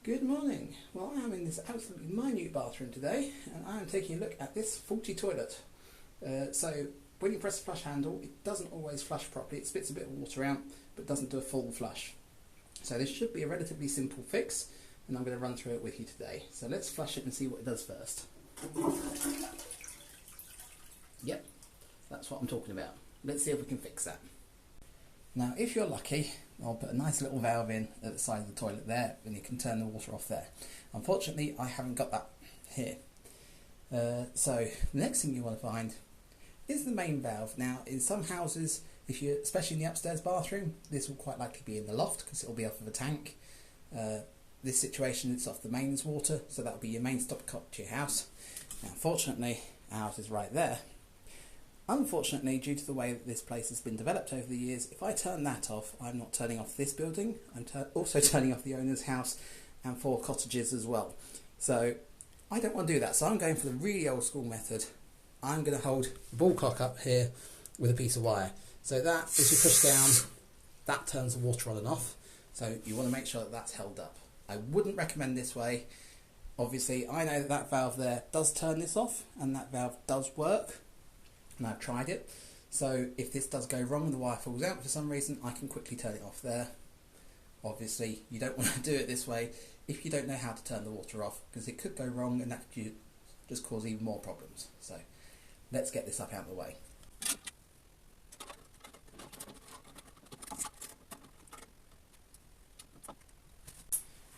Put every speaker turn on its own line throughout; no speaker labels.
Good morning. Well, I am in this absolutely minute bathroom today and I am taking a look at this faulty toilet. So when you press the flush handle, it doesn't always flush properly. It spits a bit of water out but doesn't do a full flush. So this should be a relatively simple fix and I'm going to run through it with you today. So let's flush it and see what it does first. Yep, that's what I'm talking about. Let's see if we can fix that. Now if you're lucky, I'll put a nice little valve in at the side of the toilet there and you can turn the water off there. Unfortunately I haven't got that here. So the next thing you want to find is the main valve. Now in some houses, especially in the upstairs bathroom, this will quite likely be in the loft because it will be off of a tank. This situation it's off the mains water, so that will be your main stopcock to your house. Now fortunately ours is right there. Unfortunately, due to the way that this place has been developed over the years, if I turn that off, I'm not turning off this building, I'm also turning off the owner's house and 4 cottages as well. So I don't want to do that, so I'm going for the really old school method. I'm going to hold the ball cock up here with a piece of wire. So that, as you push down, that turns the water on and off. So you want to make sure that that's held up. I wouldn't recommend this way. Obviously, I know that that valve there does turn this off, and that valve does work. And I've tried it, so if this does go wrong and the wire falls out for some reason, I can quickly turn it off there. Obviously you don't want to do it this way if you don't know how to turn the water off, because it could go wrong and that could just cause even more problems. So let's get this up out of the way.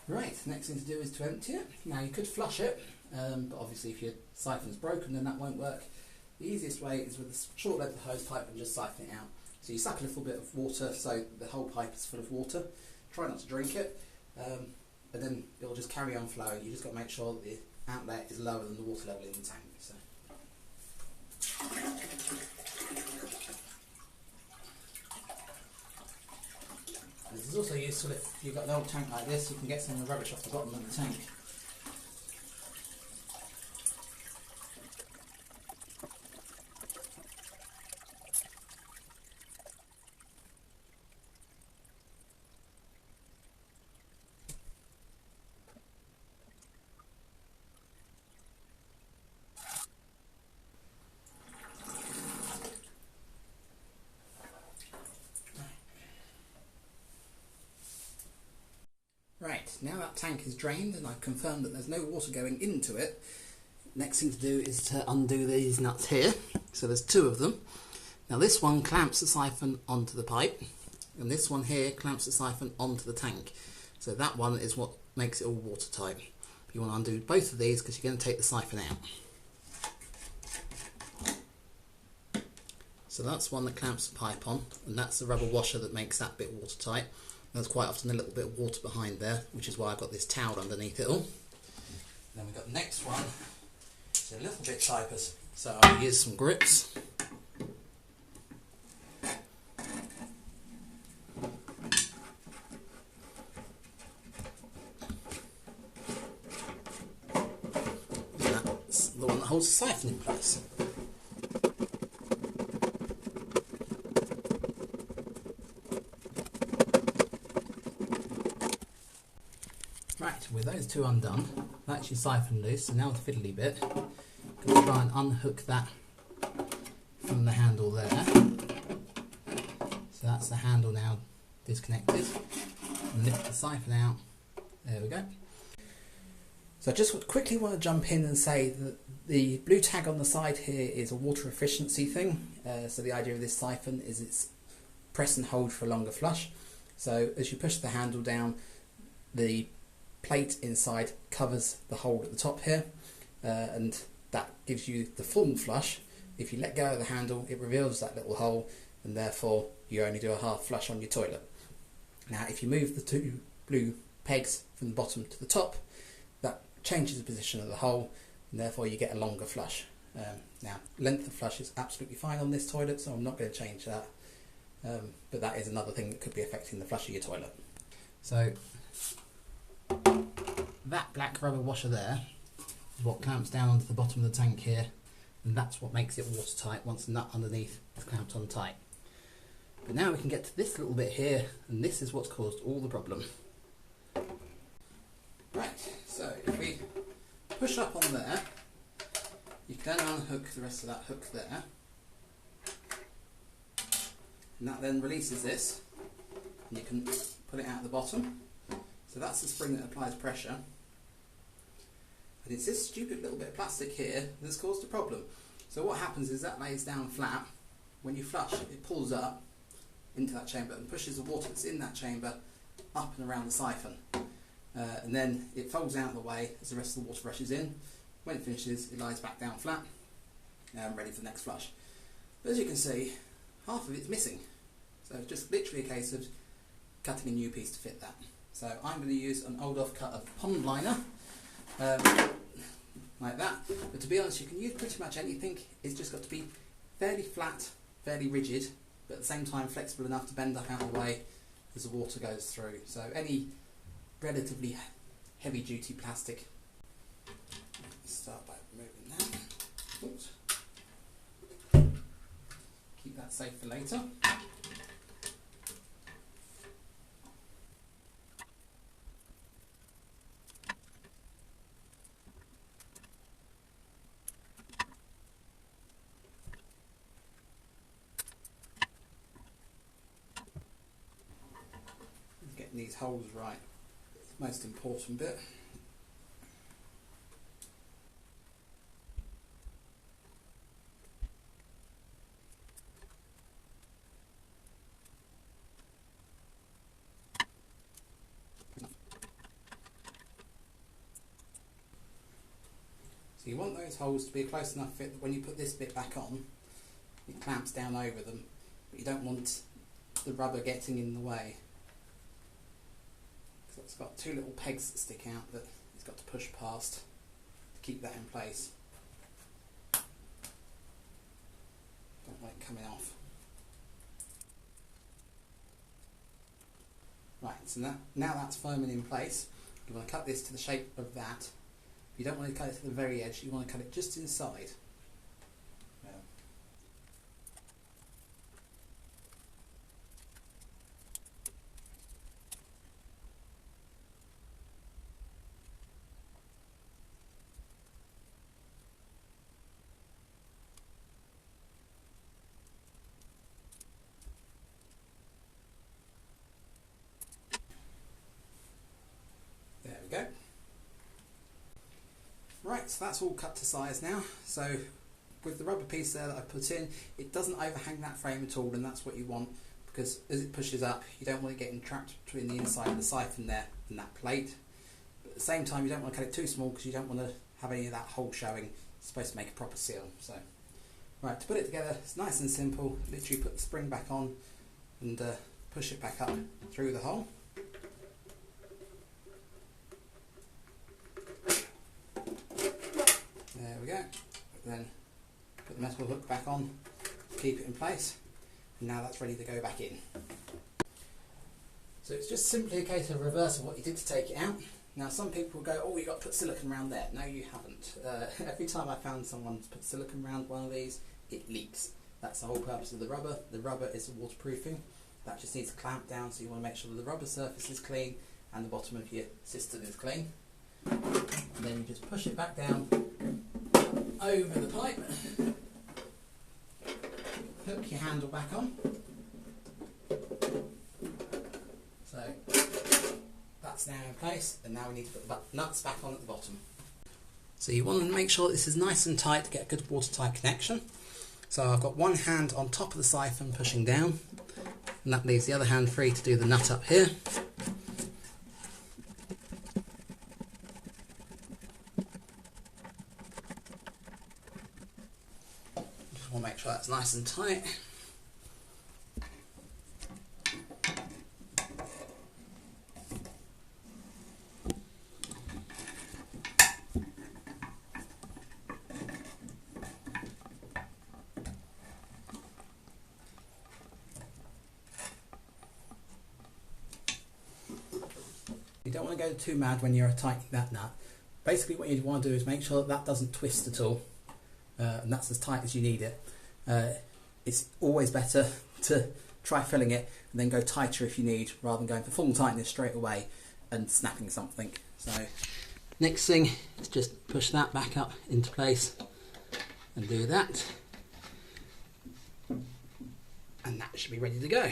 Right, next thing to do is to empty it. Now you could flush it, but obviously if your siphon's broken then that won't work. The easiest way is with a short length of hose pipe and just siphon it out. So you suck a little bit of water so the whole pipe is full of water. Try not to drink it, and then it will just carry on flowing. You just got to make sure that the outlet is lower than the water level in the tank. So. This is also useful if you've got an old tank like this, you can get some of the rubbish off the bottom of the tank. Right, now that tank is drained and I've confirmed that there's no water going into it, next thing to do is to undo these nuts here. So there's 2 of them. Now this one clamps the siphon onto the pipe and this one here clamps the siphon onto the tank. So that one is what makes it all watertight. You want to undo both of these because you're going to take the siphon out. So that's one that clamps the pipe on, and that's the rubber washer that makes that bit watertight. There's quite often a little bit of water behind there, which is why I've got this towel underneath it all. Then we've got the next one, it's a little bit tighter, so I'll use some grips. That's the one that holds the siphon in place. Right, with those 2 undone, that's your siphon loose, so now the fiddly bit, I'm going to try and unhook that from the handle there. So that's the handle now disconnected, and lift the siphon out, there we go. So I just quickly want to jump in and say that the blue tag on the side here is a water efficiency thing, so the idea of this siphon is it's press and hold for a longer flush. So as you push the handle down, the plate inside covers the hole at the top here, and that gives you the full flush. If you let go of the handle, it reveals that little hole and therefore you only do a half flush on your toilet. Now if you move the 2 blue pegs from the bottom to the top, that changes the position of the hole and therefore you get a longer flush. Now length of flush is absolutely fine on this toilet, so I'm not going to change that, but that is another thing that could be affecting the flush of your toilet. So that black rubber washer there is what clamps down onto the bottom of the tank here, and that's what makes it watertight once the nut underneath is clamped on tight. But now we can get to this little bit here, and this is what's caused all the problem. Right, push up on there, you can then unhook the rest of that hook there, and that then releases this, and you can put it out the bottom. So that's the spring that applies pressure. And it's this stupid little bit of plastic here that's caused a problem. So what happens is that lays down flat. When you flush, it pulls up into that chamber and pushes the water that's in that chamber up and around the siphon. And then it folds out of the way as the rest of the water rushes in. When it finishes, it lies back down flat, ready for the next flush. But as you can see, half of it's missing. So it's just literally a case of cutting a new piece to fit that. So I'm going to use an old off cut of pond liner, like that. But to be honest, you can use pretty much anything. It's just got to be fairly flat, fairly rigid, but at the same time flexible enough to bend up out of the way as the water goes through. So any relatively heavy duty plastic. Let's start by removing that. Oops. Keep that safe for later. Getting these holes right is the most important bit. So you want those holes to be a close enough fit that when you put this bit back on, it clamps down over them, but you don't want the rubber getting in the way. So it's got two little pegs that stick out that it's got to push past to keep that in place. Don't want it coming off. Right, so now that's firm and in place, you want to cut this to the shape of that. You don't want to cut it to the very edge, you want to cut it just inside. There we go. Right, so that's all cut to size now. So with the rubber piece there that I put in, it doesn't overhang that frame at all, and that's what you want, because as it pushes up, you don't want it getting trapped between the inside of the siphon there and that plate. But at the same time, you don't want to cut it too small because you don't want to have any of that hole showing. It's supposed to make a proper seal. So, right, to put it together, it's nice and simple. Literally put the spring back on and push it back up through the hole. There we go. Then put the metal hook back on, keep it in place, and now that's ready to go back in. So it's just simply a case of reversing what you did to take it out. Now some people will go, oh, you got to put silicone around there. No, you haven't. Every time I found someone to put silicone around one of these, it leaks. That's the whole purpose of the rubber. The rubber is waterproofing. That just needs to clamp down, so you want to make sure that the rubber surface is clean and the bottom of your cistern is clean. And then you just push it back down over the pipe, hook your handle back on. So that's now in place, and now we need to put the nuts back on at the bottom. So you want to make sure this is nice and tight to get a good watertight connection. So I've got one hand on top of the siphon pushing down, and that leaves the other hand free to do the nut up here. Just want to make sure that's nice and tight. You don't want to go too mad when you're tightening that nut. Basically what you want to do is make sure that that doesn't twist at all, and that's as tight as you need it. It's always better to try filling it and then go tighter if you need, rather than going for full tightness straight away and snapping something. So next thing is just push that back up into place and do that. And that should be ready to go.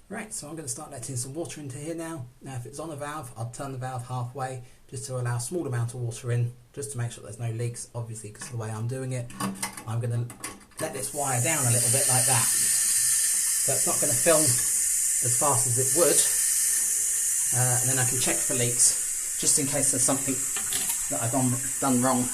Right, so I'm going to start letting some water into here now. Now if it's on a valve, I'll turn the valve halfway just to allow a small amount of water in, just to make sure there's no leaks, obviously because of the way I'm doing it. I'm going to let this wire down a little bit like that. So it's not going to fill as fast as it would. And then I can check for leaks, just in case there's something that I've done wrong.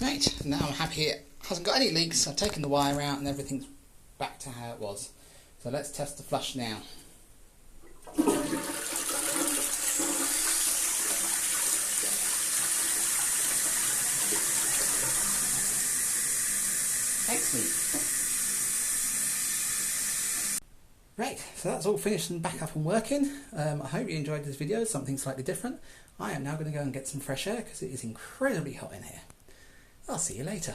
Right, now I'm happy it hasn't got any leaks. I've taken the wire out and everything's back to how it was. So let's test the flush now. Excellent. Right, so that's all finished and back up and working. I hope you enjoyed this video, something slightly different. I am now going to go and get some fresh air because it is incredibly hot in here. I'll see you later.